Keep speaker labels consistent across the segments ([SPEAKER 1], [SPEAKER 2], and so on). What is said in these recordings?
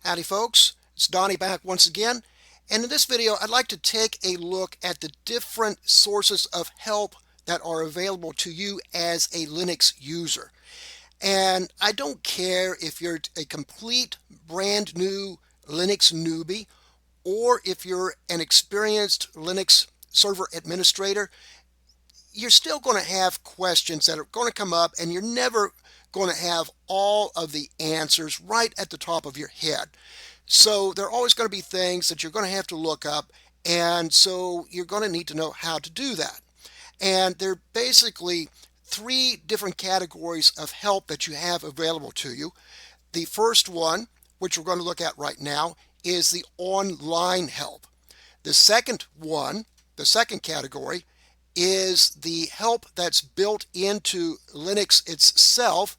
[SPEAKER 1] Howdy folks, it's Donnie back once again, and in this video I'd like to take a look at the different sources of help that are available to you as a Linux user. And I don't care if you're a complete brand new Linux newbie or if you're an experienced Linux server administrator, you're still going to have questions that are going to come up and you're never going to have all of the answers right at the top of your head. So there are always going to be things that you're going to have to look up, and so you're going to need to know how to do that. And there are basically three different categories of help that you have available to you. The first one, which we're going to look at right now, is the online help. The second one, the second category, is the help that's built into Linux itself.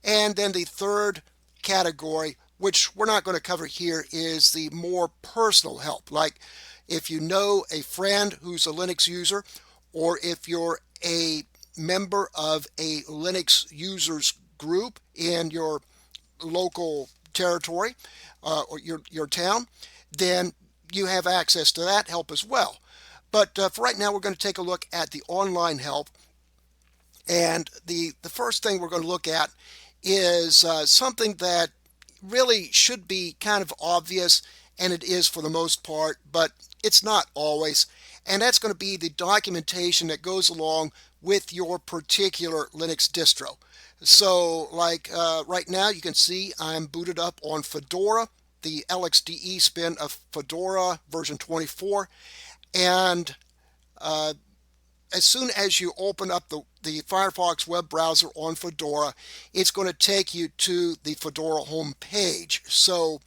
[SPEAKER 1] And then the third category, which we're not going to cover here, is the more personal help. Like if you know a friend who's a Linux user, or if you're a member of a Linux users group in your local territory or your town, then you have access to that help as well. But for right now, we're going to take a look at the online help. And the first thing we're going to look at is something that really should be kind of obvious, and it is for the most part, but it's not always. And that's going to be the documentation that goes along with your particular Linux distro. So like right now, you can see I'm booted up on Fedora, the LXDE spin of Fedora version 24. And as soon as you open up the Firefox web browser on Fedora, it's going to take you to the Fedora Home page. So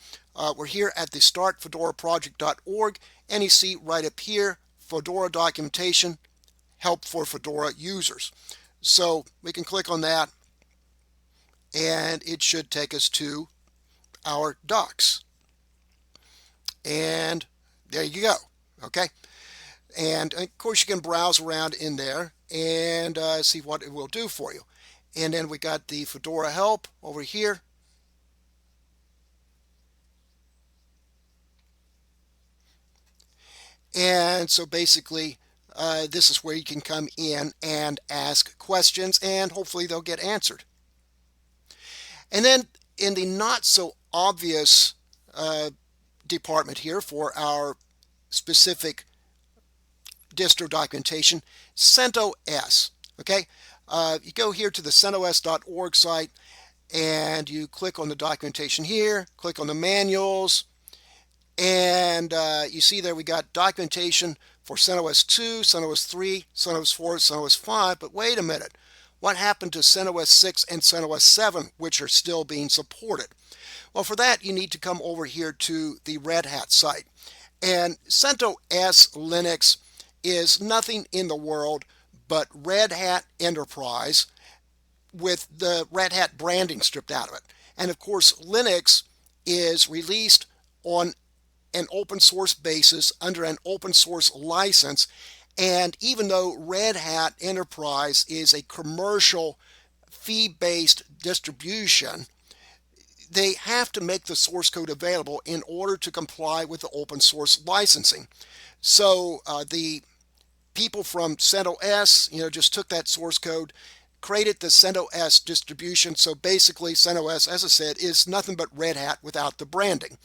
[SPEAKER 1] we're here at the startfedoraproject.org, and you see right up here, Fedora Documentation, Help for Fedora Users. So we can click on that, and it should take us to our docs. And there you go. Okay. And of course you can browse around in there and see what it will do for you. And then we got the Fedora help over here. And so basically this is where you can come in and ask questions, and hopefully they'll get answered. And then in the not so obvious department here for our specific distro documentation, CentOS. Okay, you go here to the CentOS.org site and you click on the documentation here, click on the manuals, and you see there we got documentation for CentOS 2, CentOS 3, CentOS 4, CentOS 5, but wait a minute, what happened to CentOS 6 and CentOS 7, which are still being supported? Well, for that you need to come over here to the Red Hat site, and CentOS Linux is nothing in the world but Red Hat Enterprise with the Red Hat branding stripped out of it. And of course, Linux is released on an open source basis under an open source license. And even though Red Hat Enterprise is a commercial fee-based distribution, they have to make the source code available in order to comply with the open source licensing. So the people from CentOS, just took that source code, created the CentOS distribution. So basically CentOS, as I said, is nothing but Red Hat without the branding.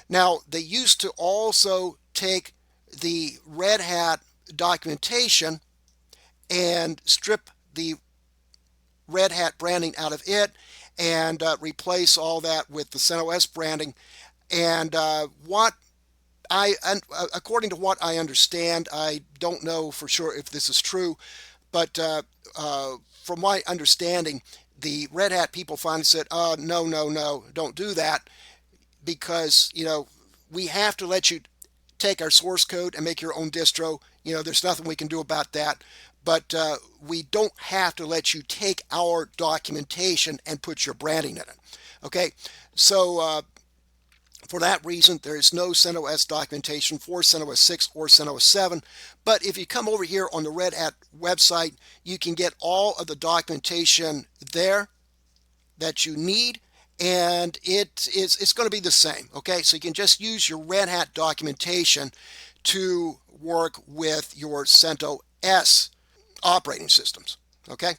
[SPEAKER 1] Now, they used to also take the Red Hat documentation and strip the Red Hat branding out of it and replace all that with the CentOS branding. And according to what I understand, I don't know for sure if this is true, but from my understanding, the Red Hat people finally said, no, don't do that, because, we have to let you take our source code and make your own distro. There's nothing we can do about that, but we don't have to let you take our documentation and put your branding in it. Okay, so for that reason, there is no CentOS documentation for CentOS 6 or CentOS 7. But if you come over here on the Red Hat website, you can get all of the documentation there that you need, and it's going to be the same. Okay, so you can just use your Red Hat documentation to work with your CentOS operating systems. Okay,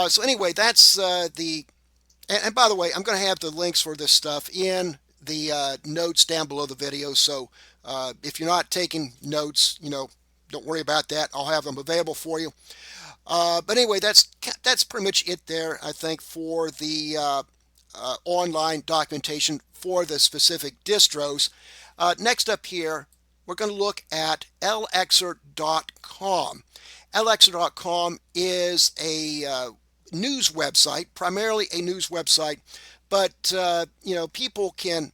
[SPEAKER 1] so anyway, that's and by the way, I'm going to have the links for this stuff in the notes down below the video. So if you're not taking notes, don't worry about that. I'll have them available for you. But anyway, that's pretty much it there, I think, for the online documentation for the specific distros. Next up here, we're going to look at lxer.com. lxer.com is a news website, primarily a news website, but people can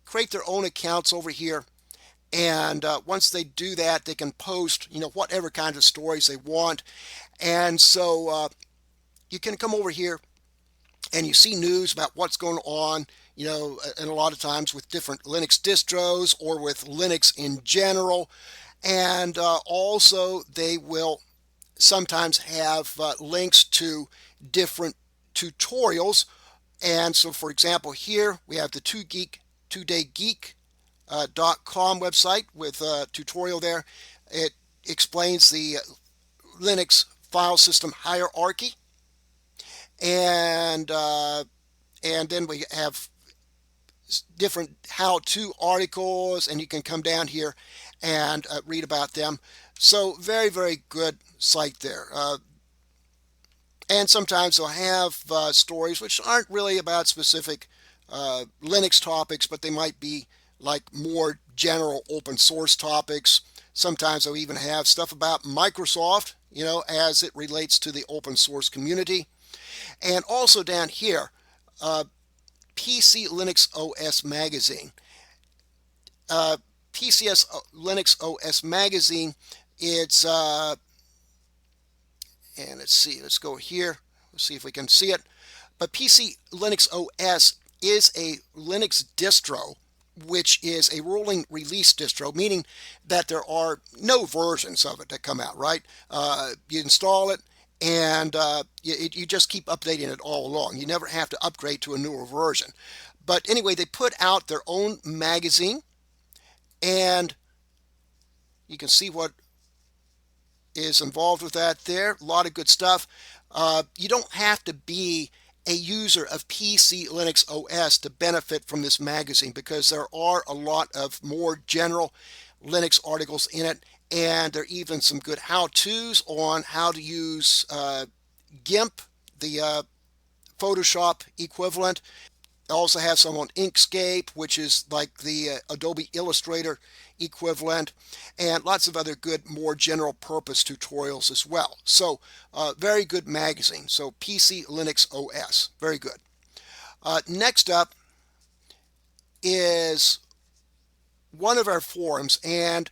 [SPEAKER 1] create their own accounts over here, and once they do that, they can post whatever kind of stories they want. And so you can come over here and you see news about what's going on, and a lot of times with different Linux distros or with Linux in general. And also they will sometimes have links to different tutorials. And so, for example, here we have the 2daygeek.com website with a tutorial there. It explains the Linux file system hierarchy, and then we have different how-to articles, and you can come down here and read about them. So very, very good site there. And sometimes they'll have stories which aren't really about specific Linux topics, but they might be like more general open source topics. Sometimes they'll even have stuff about Microsoft, as it relates to the open source community. And also down here, PC Linux OS Magazine. PCS Linux OS Magazine, it's and let's go here. Let's see if we can see it. But PC Linux OS is a Linux distro, which is a rolling release distro, meaning that there are no versions of it that come out, right? You install it, and you just keep updating it all along. You never have to upgrade to a newer version. But anyway, they put out their own magazine, and you can see what is involved with that there. A lot of good stuff. You don't have to be a user of PC Linux OS to benefit from this magazine, because there are a lot of more general Linux articles in it, and there are even some good how-tos on how to use GIMP, the Photoshop equivalent. I also have some on Inkscape, which is like the Adobe Illustrator equivalent, and lots of other good, more general purpose tutorials as well. So very good magazine. So PC Linux OS, very good. Next up is one of our forums, and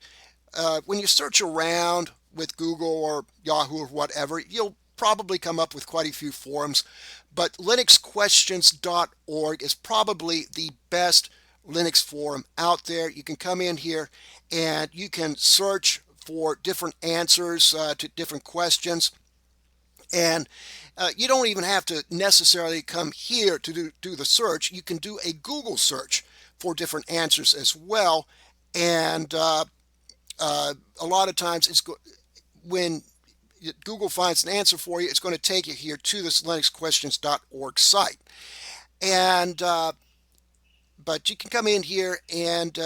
[SPEAKER 1] when you search around with Google or Yahoo or whatever, you'll probably come up with quite a few forums, but linuxquestions.org is probably the best Linux forum out there. You can come in here and you can search for different answers to different questions, and you don't even have to necessarily come here to do the search. You can do a Google search for different answers as well, and a lot of times when Google finds an answer for you, it's going to take you here to this linuxquestions.org site. And but you can come in here and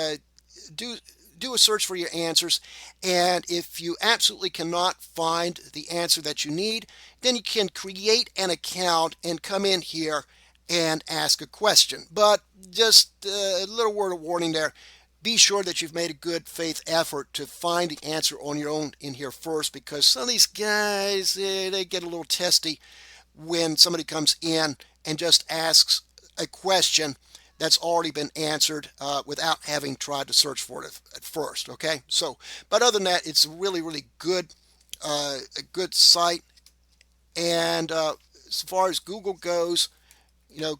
[SPEAKER 1] do a search for your answers, and if you absolutely cannot find the answer that you need, then you can create an account and come in here and ask a question. But just a little word of warning there. Be sure that you've made a good faith effort to find the answer on your own in here first, because some of these guys, they get a little testy when somebody comes in and just asks a question that's already been answered without having tried to search for it at first. Okay, so but other than that, it's really, really good, a good site. And as far as Google goes,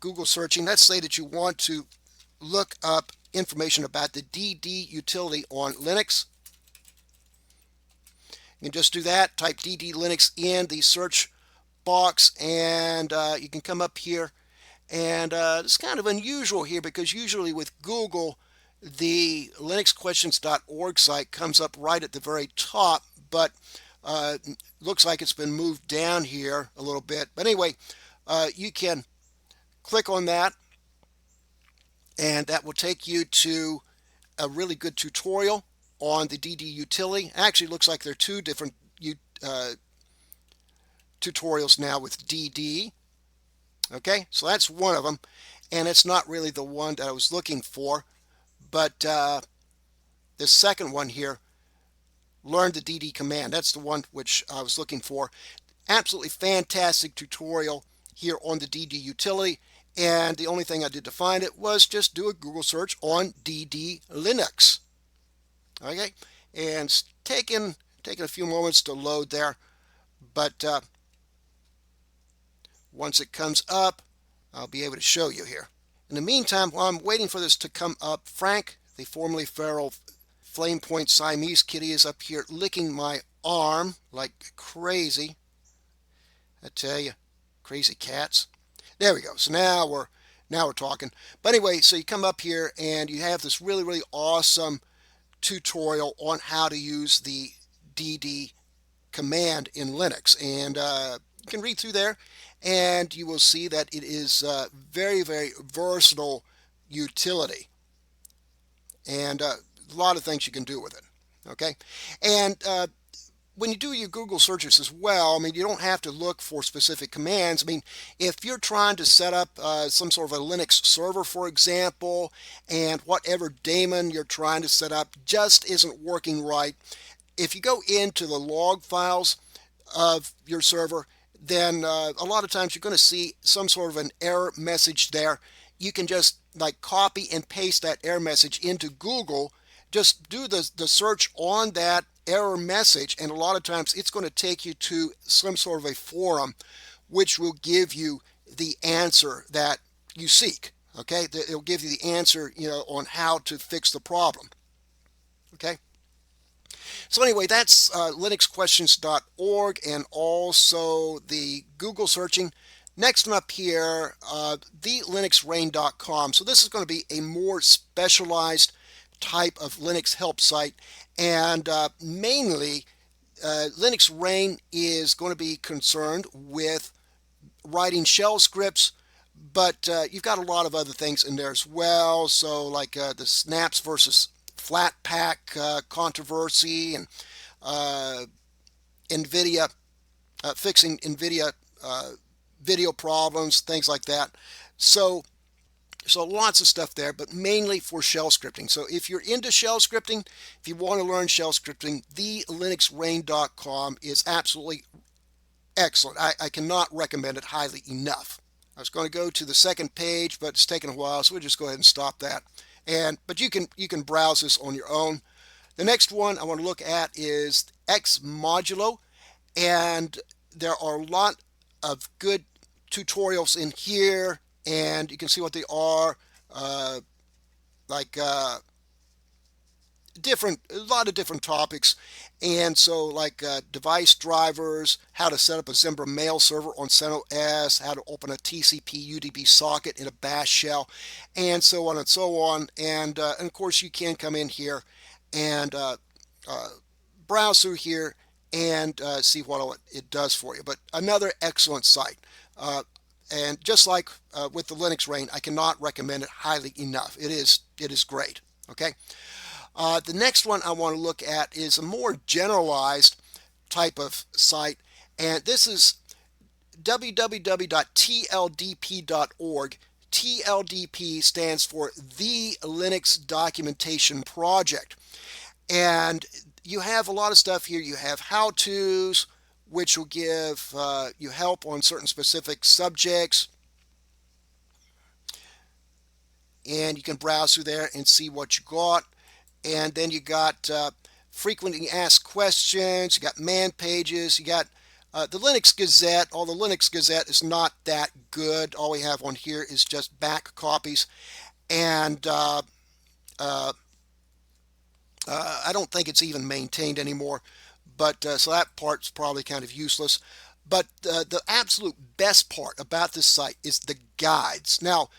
[SPEAKER 1] Google searching, let's say that you want to look up information about the DD utility on Linux. You can just do that, type DD Linux in the search box, and you can come up here And it's kind of unusual here because usually with Google, the linuxquestions.org site comes up right at the very top, but looks like it's been moved down here a little bit. But anyway, you can click on that, and that will take you to a really good tutorial on the DD utility. Actually, it looks like there are two different tutorials now with DD. Okay, so that's one of them, and it's not really the one that I was looking for, but the second one here, learn the DD command, that's the one which I was looking for. Absolutely fantastic tutorial here on the DD utility, and the only thing I did to find it was just do a Google search on DD Linux. Okay, and it's taking a few moments to load there, but once it comes up, I'll be able to show you here. In the meantime, while I'm waiting for this to come up, Frank, the formerly feral Flame Point Siamese kitty, is up here licking my arm like crazy. I tell you, crazy cats. There we go. So now we're talking. But anyway, so you come up here and you have this really awesome tutorial on how to use the DD command in Linux, and you can read through there, and you will see that it is very versatile utility, and a lot of things you can do with it. Okay, and when you do your Google searches as well, I mean, you don't have to look for specific commands. I mean, if you're trying to set up some sort of a Linux server, for example, and whatever daemon you're trying to set up just isn't working right, if you go into the log files of your server, then a lot of times you're going to see some sort of an error message there. You can just like copy and paste that error message into Google. Just do the search on that error message, and a lot of times it's going to take you to some sort of a forum which will give you the answer that you seek. Okay, it'll give you the answer, on how to fix the problem. Okay, so anyway, that's linuxquestions.org and also the Google searching. Next one up here, thelinuxrain.com. So this is going to be a more specialized type of Linux help site, and mainly Linux Rain is going to be concerned with writing shell scripts, but you've got a lot of other things in there as well. So like the snaps versus Flatpak controversy, and NVIDIA, fixing NVIDIA video problems, things like that. So lots of stuff there, but mainly for shell scripting. So if you're into shell scripting, if you want to learn shell scripting, thelinuxrain.com is absolutely excellent. I cannot recommend it highly enough. I was going to go to the second page, but it's taken a while, so we'll just go ahead and stop that. But you can browse this on your own. The next one I want to look at is Xmodulo, and there are a lot of good tutorials in here, and you can see what they are, like a lot of different topics. And so like device drivers, how to set up a Zimbra mail server on CentOS, how to open a TCP UDP socket in a bash shell, and so on and so on. And of course you can come in here and browse through here and see what it does for you. But another excellent site. And just like with the Linux Rain, I cannot recommend it highly enough. It is great. Okay. The next one I want to look at is a more generalized type of site, and this is www.tldp.org. TLDP stands for the Linux Documentation Project, and you have a lot of stuff here. You have how-tos, which will give you help on certain specific subjects, and you can browse through there and see what you got. And then you got frequently asked questions, you got man pages, you got the Linux Gazette. All the Linux Gazette is not that good. All we have on here is just back copies, and I don't think it's even maintained anymore, but so that part's probably kind of useless. But the absolute best part about this site is the guides. Now,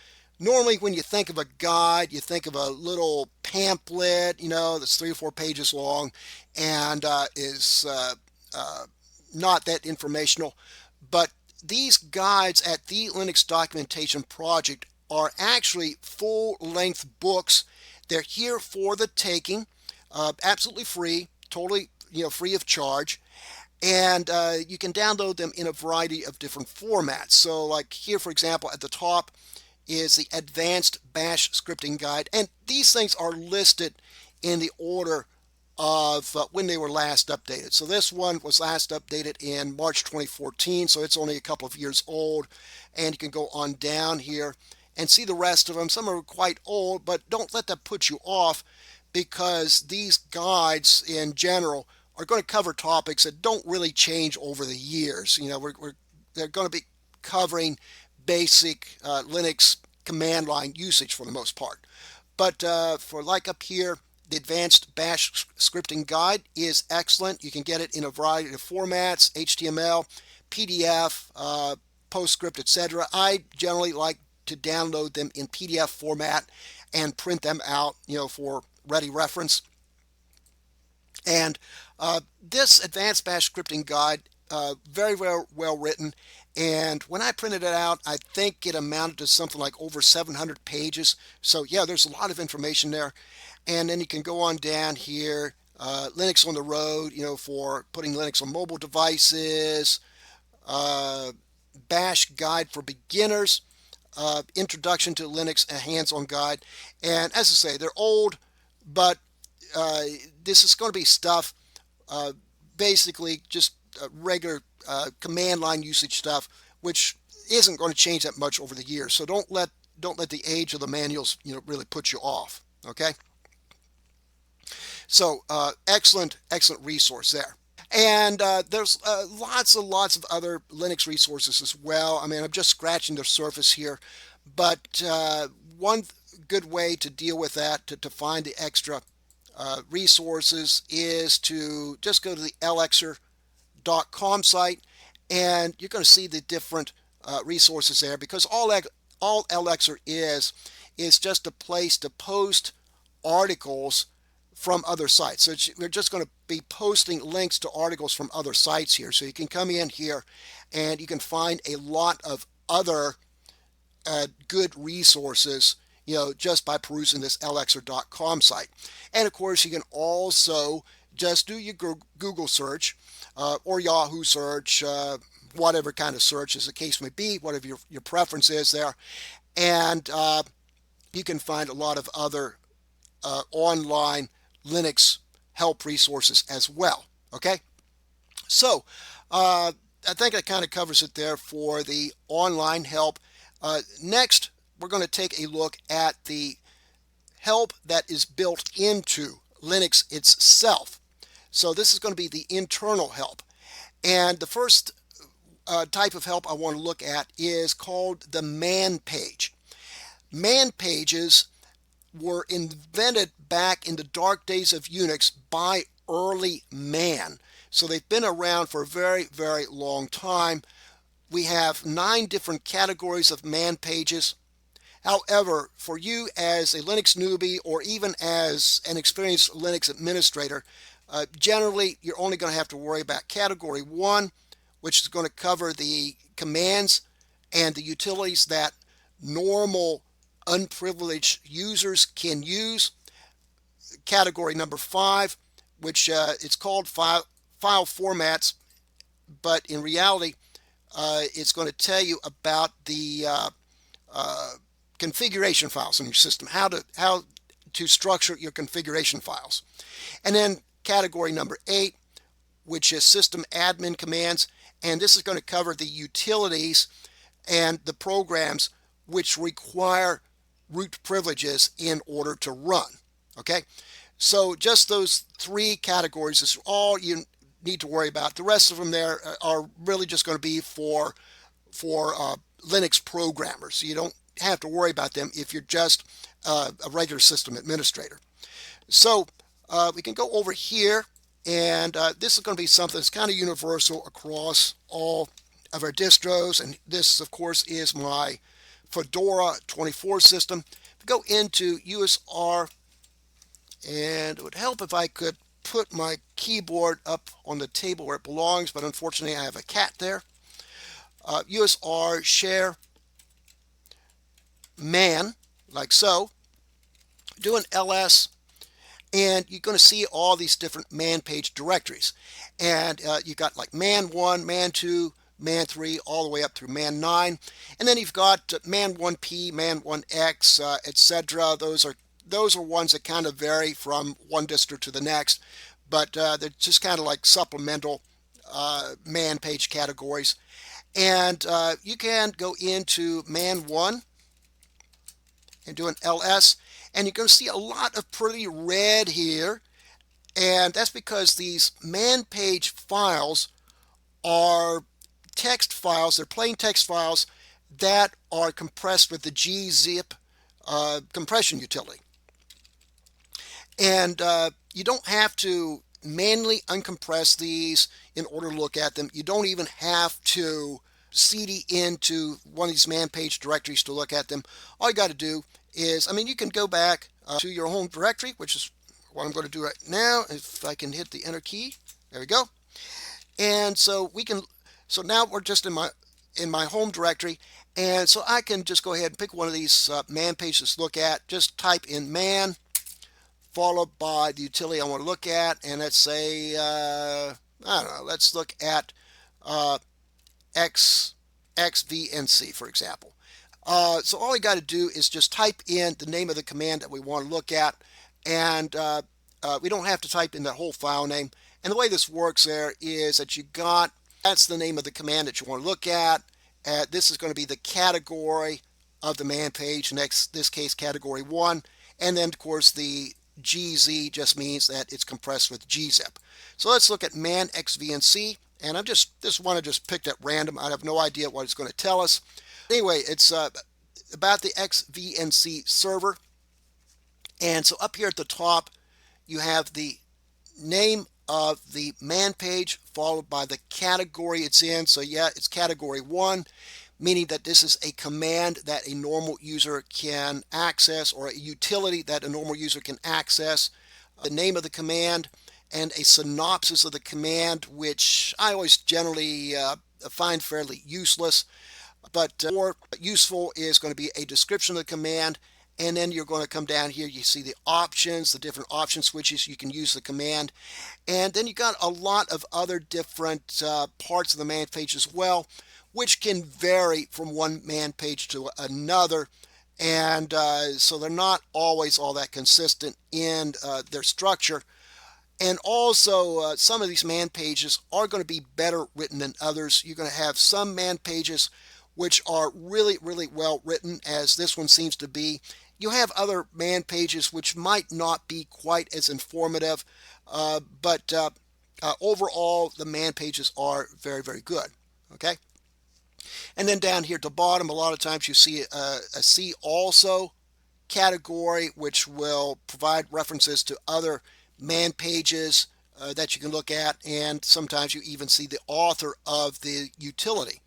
[SPEAKER 1] normally when you think of a guide, you think of a little pamphlet, that's 3 or 4 pages long and is not that informational. But these guides at the Linux Documentation Project are actually full-length books. They're here for the taking, absolutely free, totally free of charge. And you can download them in a variety of different formats. So like here, for example, at the top is the Advanced Bash Scripting Guide. And these things are listed in the order of when they were last updated. So this one was last updated in March 2014, so it's only a couple of years old. And you can go on down here and see the rest of them. Some are quite old, but don't let that put you off, because these guides in general are going to cover topics that don't really change over the years. They're going to be covering basic Linux command line usage for the most part. But for like up here, the Advanced Bash Scripting Guide is excellent. You can get it in a variety of formats: HTML, PDF, PostScript, etc. I generally like to download them in PDF format and print them out, for ready reference. And this Advanced Bash Scripting Guide, very, very well written. And when I printed it out, I think it amounted to something like over 700 pages. So yeah, there's a lot of information there. And then you can go on down here, Linux on the road, for putting Linux on mobile devices, Bash Guide for Beginners, Introduction to Linux, a hands-on guide. And as I say, they're old, but this is going to be stuff, basically just regular command line usage stuff, which isn't going to change that much over the years. So don't let the age of the manuals really put you off. Okay. So excellent resource there. And there's lots of other Linux resources as well. I mean, I'm just scratching the surface here, but one good way to deal with that, to find the extra resources, is to just go to the lxer.com site, and you're going to see the different resources there, because all lxer is just a place to post articles from other sites. So we're just going to be posting links to articles from other sites here. So you can come in here and you can find a lot of other good resources, just by perusing this lxer.com site. And of course, you can also just do your Google search or Yahoo search, whatever kind of search as the case may be, whatever your preference is there. And you can find a lot of other online Linux help resources as well. Okay, so I think that kind of covers it there for the online help. Next, we're going to take a look at the help that is built into Linux itself. So this is going to be the internal help. And the first type of help I want to look at is called the man page. Man pages were invented back in the dark days of Unix by early man. So they've been around for a very, very long time. We have 9 different categories of man pages. However, for you as a Linux newbie, or even as an experienced Linux administrator, generally you're only going to have to worry about category 1, which is going to cover the commands and the utilities that normal unprivileged users can use. Category number 5, which it's called file formats, but in reality it's going to tell you about the configuration files in your system, how to structure your configuration files. And then category number 8, which is system admin commands, and this is going to cover the utilities and the programs which require root privileges in order to run. Okay, so just those 3 categories is all you need to worry about. The rest of them there are really just going to be for Linux programmers. You don't have to worry about them if you're just a regular system administrator. So we can go over here And this is going to be something that's kind of universal across all of our distros. And this, of course, is my Fedora 24 system. Go into USR, and it would help if I could put my keyboard up on the table where it belongs, but unfortunately I have a cat there. USR share man, like so. Do an ls, and you're going to see all these different man page directories. And you've got like man 1, man 2, man 3, all the way up through man 9. And then you've got man 1p, man 1x, etc. Those are ones that kind of vary from one distro to the next, but they're just kind of like supplemental man page categories. And you can go into man 1 and do an ls, and you're going to see a lot of pretty red here, and that's because these man page files are text files. They're plain text files that are compressed with the gzip compression utility. And you don't have to manually uncompress these in order to look at them. You don't even have to cd into one of these man page directories to look at them. All you got to do is, you can go back to your home directory, which is what I'm going to do right now. If I can hit the enter key, there we go. And so now we're just in my home directory, and so I can just go ahead and pick one of these man pages to look at. Just type in man, followed by the utility I want to look at, and let's say, I don't know, let's look at xvnc, for example. So all you got to do is just type in the name of the command that we want to look at, and we don't have to type in that whole file name. And the way this works there is that that's the name of the command that you want to look at. This is going to be the category of the man page, in this case category 1, and then of course the GZ just means that it's compressed with gzip. So let's look at man xvnc, and this one I just picked at random. I have no idea what it's going to tell us. Anyway, it's about the xvnc server, and so up here at the top you have the name of the man page followed by the category it's in. So yeah, it's category 1, meaning that this is a command that a normal user can access, or a utility that a normal user can access. The name of the command and a synopsis of the command, which I always generally find fairly useless, but more useful is going to be a description of the command. And then you're going to come down here, you see the options, the different option switches you can use the command. And then you got a lot of other different parts of the man page as well, which can vary from one man page to another. And so they're not always all that consistent in their structure. And also some of these man pages are going to be better written than others. You're going to have some man pages which are really, really well written, as this one seems to be. You have other man pages which might not be quite as informative, but overall the man pages are very, very good. Okay. And then down here at the bottom, a lot of times you see a see also category, which will provide references to other man pages that you can look at, and sometimes you even see the author of the utility.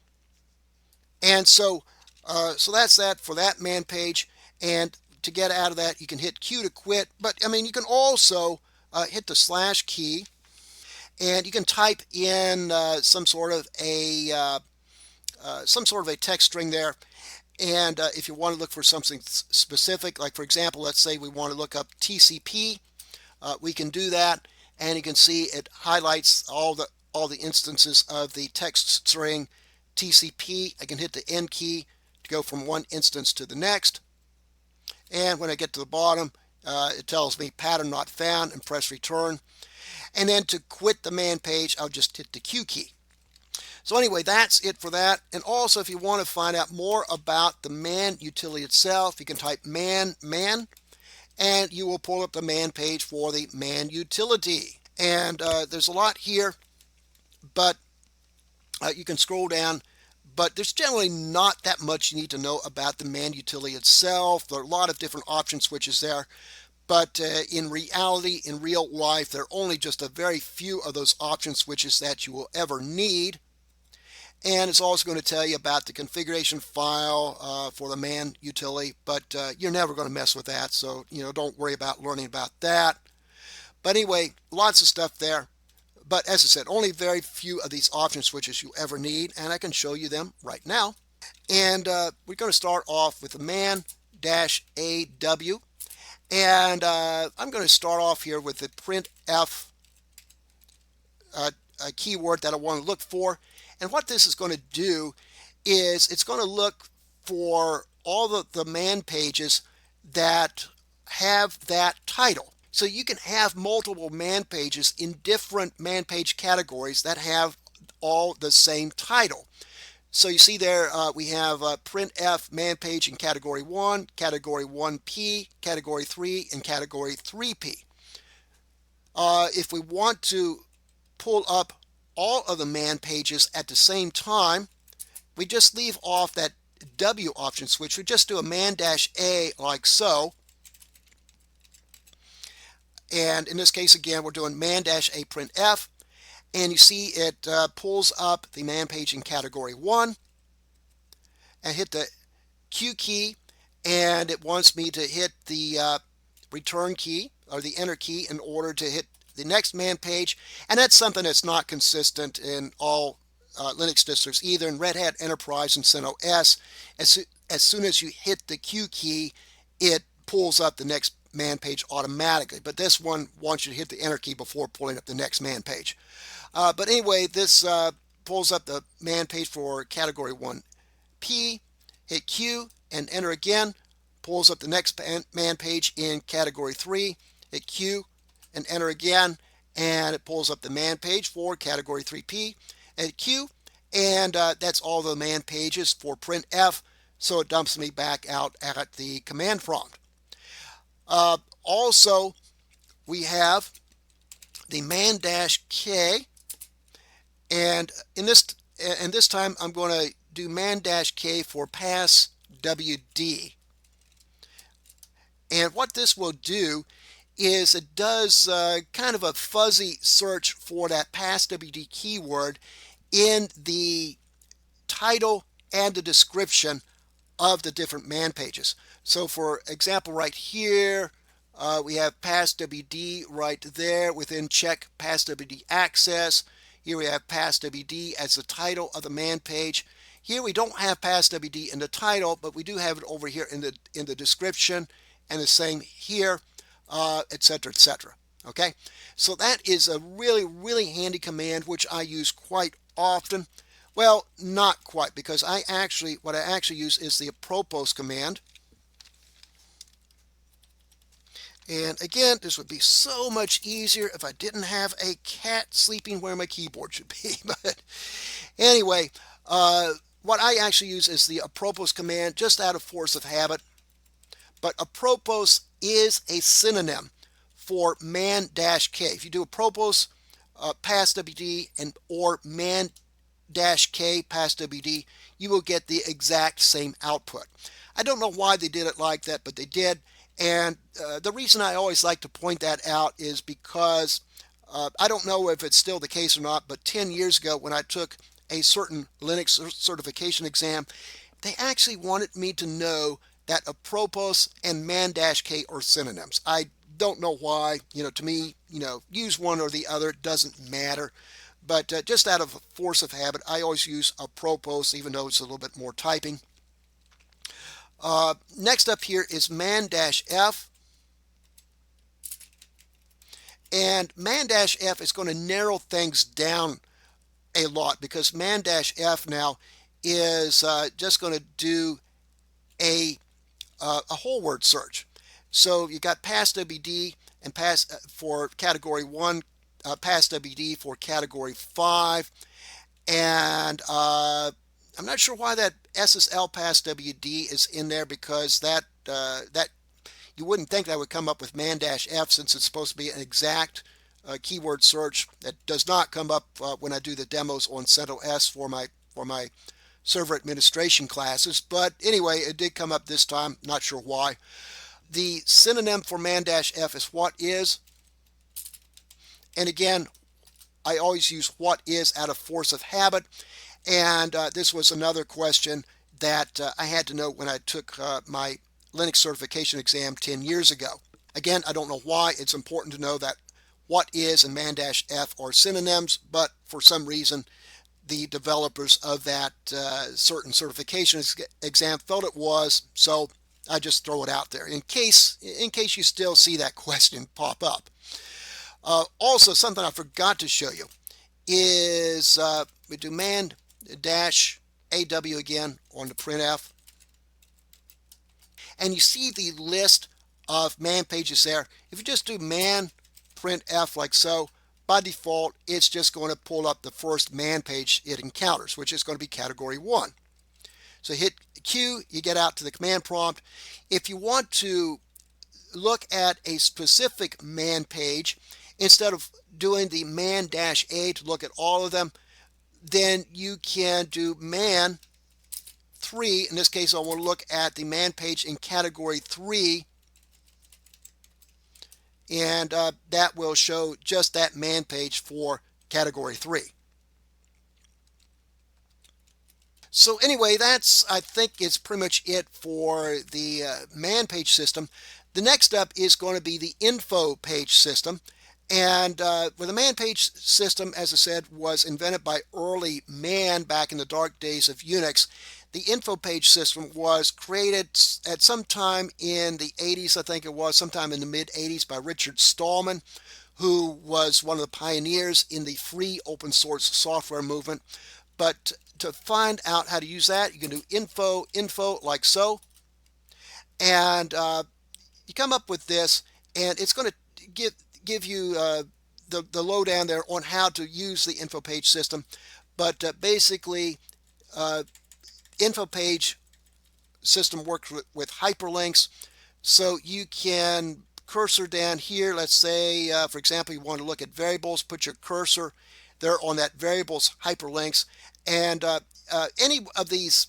[SPEAKER 1] And so that's that for that man page. And to get out of that, you can hit Q to quit. But you can also hit the / key, and you can type in some sort of a text string there. And if you want to look for something specific, like for example, let's say we want to look up TCP, we can do that, and you can see it highlights all the instances of the text string TCP. I can hit the N key to go from one instance to the next, and when I get to the bottom, it tells me pattern not found, and press return. And then to quit the man page, I'll just hit the Q key. So anyway, that's it for that. And also, if you want to find out more about the man utility itself, you can type man, and you will pull up the man page for the man utility. And there's a lot here, but you can scroll down, but there's generally not that much you need to know about the man utility itself. There are a lot of different option switches there, But in reality, in real life, there are only just a very few of those option switches that you will ever need. And it's also going to tell you about the configuration file for the man utility, but you're never going to mess with that, so don't worry about learning about that. But anyway, lots of stuff there. But as I said, only very few of these option switches you ever need, and I can show you them right now. And we're going to start off with the man-AW, and I'm going to start off here with the printf a keyword that I want to look for. And what this is going to do is it's going to look for all the man pages that have that title. So you can have multiple man pages in different man page categories that have all the same title. So you see there we have printf man page in category 1, category 1p, category 3, and category 3p. If we want to pull up all of the man pages at the same time, we just leave off that W option switch. We just do a man-A like so. And in this case, again, we're doing man-A printf. And you see it pulls up the man page in category 1 and hit the Q key. And it wants me to hit the return key or the enter key in order to hit the next man page, and that's something that's not consistent in all Linux distros, either in Red Hat Enterprise and CentOS. As soon as you hit the Q key, it pulls up the next man page automatically, but this one wants you to hit the enter key before pulling up the next man page. But anyway, this pulls up the man page for category 1P, hit Q and enter again, pulls up the next man page in category 3, hit Q and enter again, and it pulls up the man page for category 3P and Q, and that's all the man pages for printf, so it dumps me back out at the command prompt. Also, we have the man-K, and in this time I'm going to do man-K for pass WD. And what this will do is it does kind of a fuzzy search for that passwd keyword in the title and the description of the different man pages. So for example, right here, we have passwd right there within check passwd access. Here we have passwd as the title of the man page. Here we don't have passwd in the title, but we do have it over here in the description, and the same here. Etc., etc. Okay, so that is a really handy command which I use quite often. Well, not quite, because what I actually use is the apropos command. And again, this would be so much easier if I didn't have a cat sleeping where my keyboard should be. But anyway, what I actually use is the apropos command just out of force of habit. But apropos is a synonym for man-K. If you do apropos passwd and or man-K passwd, you will get the exact same output. I don't know why they did it like that, but they did. And the reason I always like to point that out is because I don't know if it's still the case or not, but 10 years ago when I took a certain Linux certification exam, they actually wanted me to know that apropos and man-K are synonyms. I don't know why. To me, use one or the other, doesn't matter. But just out of force of habit, I always use apropos, even though it's a little bit more typing. Next up here is man-F. And man-F is going to narrow things down a lot, because man-F now is just going to do a whole word search. So you got passwd and for category 1, passwd for category 5, and I'm not sure why that SSL passwd is in there, because that you wouldn't think that would come up with man-F, since it's supposed to be an exact keyword search. That does not come up when I do the demos on CentOS for my server administration classes. But anyway, it did come up this time, not sure why. The synonym for man-f is what is. And again, I always use what is out of force of habit. And this was another question that I had to know when I took my Linux certification exam 10 years ago. Again, I don't know why it's important to know that what is and man-f are synonyms, but for some reason the developers of that certain certification exam felt it was, so I just throw it out there in case you still see that question pop up. Also, something I forgot to show you is we do man-aw again on the printf, and you see the list of man pages there. If you just do man printf like so, by default it's just going to pull up the first man page it encounters, which is going to be category 1. So hit Q, you get out to the command prompt. If you want to look at a specific man page, instead of doing the man-a to look at all of them, then you can do man 3. In this case, I want to look at the man page in category 3, and that will show just that man page for category 3. So anyway, that's, I think, it's pretty much it for the man page system. The next up is going to be the info page system. And with the man page system, as I said, was invented by early man back in the dark days of Unix. The info page system was created at some time in the 80s, I think it was, sometime in the mid 80s by Richard Stallman, who was one of the pioneers in the free open source software movement. But to find out how to use that, you can do info like so, and you come up with this, and it's going to give you the lowdown there on how to use the info page system. But basically, info page system works with hyperlinks, so you can cursor down here. Let's say, for example, you want to look at variables, put your cursor there on that variables hyperlinks, and any of these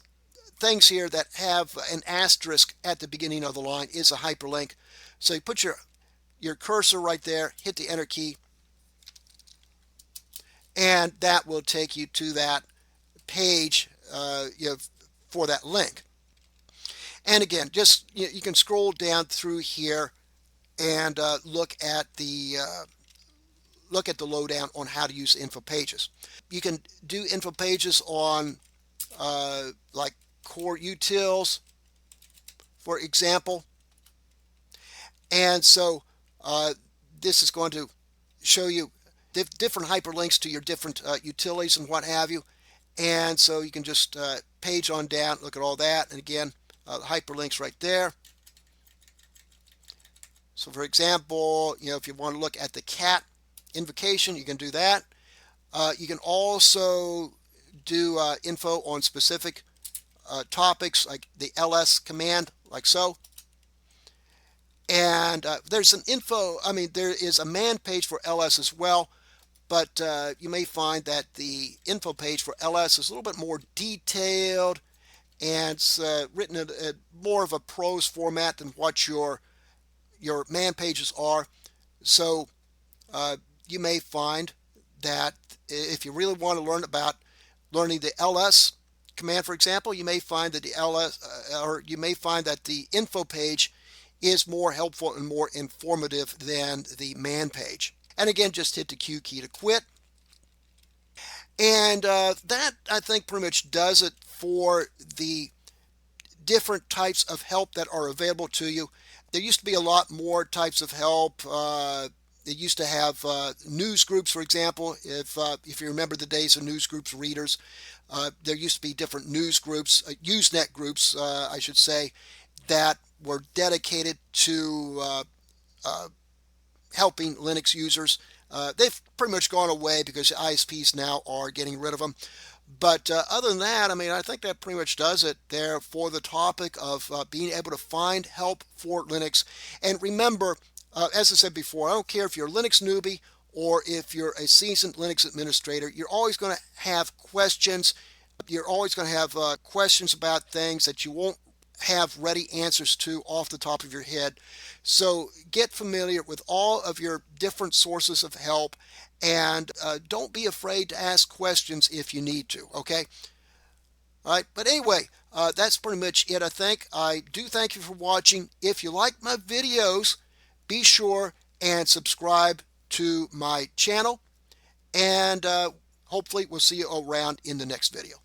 [SPEAKER 1] things here that have an asterisk at the beginning of the line is a hyperlink. So you put your cursor right there, hit the enter key, and that will take you to that page for that link. And again, just you can scroll down through here and look at the lowdown on how to use info pages. You can do info pages on like core utils, for example. And so this is going to show you different hyperlinks to your different utilities and what have you. And so you can just page on down, look at all that. And again, hyperlinks right there. So for example, if you want to look at the cat invocation, you can do that. You can also do info on specific topics, like the ls command, like so. And there's an there is a man page for ls as well, but you may find that the info page for ls is a little bit more detailed, and it's written in more of a prose format than what your man pages are. So you may find that if you really want to learn about learning the ls command, for example, you may find that the info page is more helpful and more informative than the man page. And again, just hit the Q key to quit. And that, I think, pretty much does it for the different types of help that are available to you. There used to be a lot more types of help. They used to have news groups, for example. If you remember the days of news groups readers, there used to be different news groups, Usenet groups, I should say, that were dedicated to helping Linux users. They've pretty much gone away because ISPs now are getting rid of them. But other than that, I think that pretty much does it there for the topic of being able to find help for Linux. And remember, as I said before, I don't care if you're a Linux newbie or if you're a seasoned Linux administrator, you're always going to have questions. You're always going to have questions about things that you won't have ready answers to off the top of your head. So get familiar with all of your different sources of help, and don't be afraid to ask questions if you need to, okay? All right, but anyway, that's pretty much it, I think. I do thank you for watching. If you like my videos, be sure and subscribe to my channel, and hopefully we'll see you around in the next video.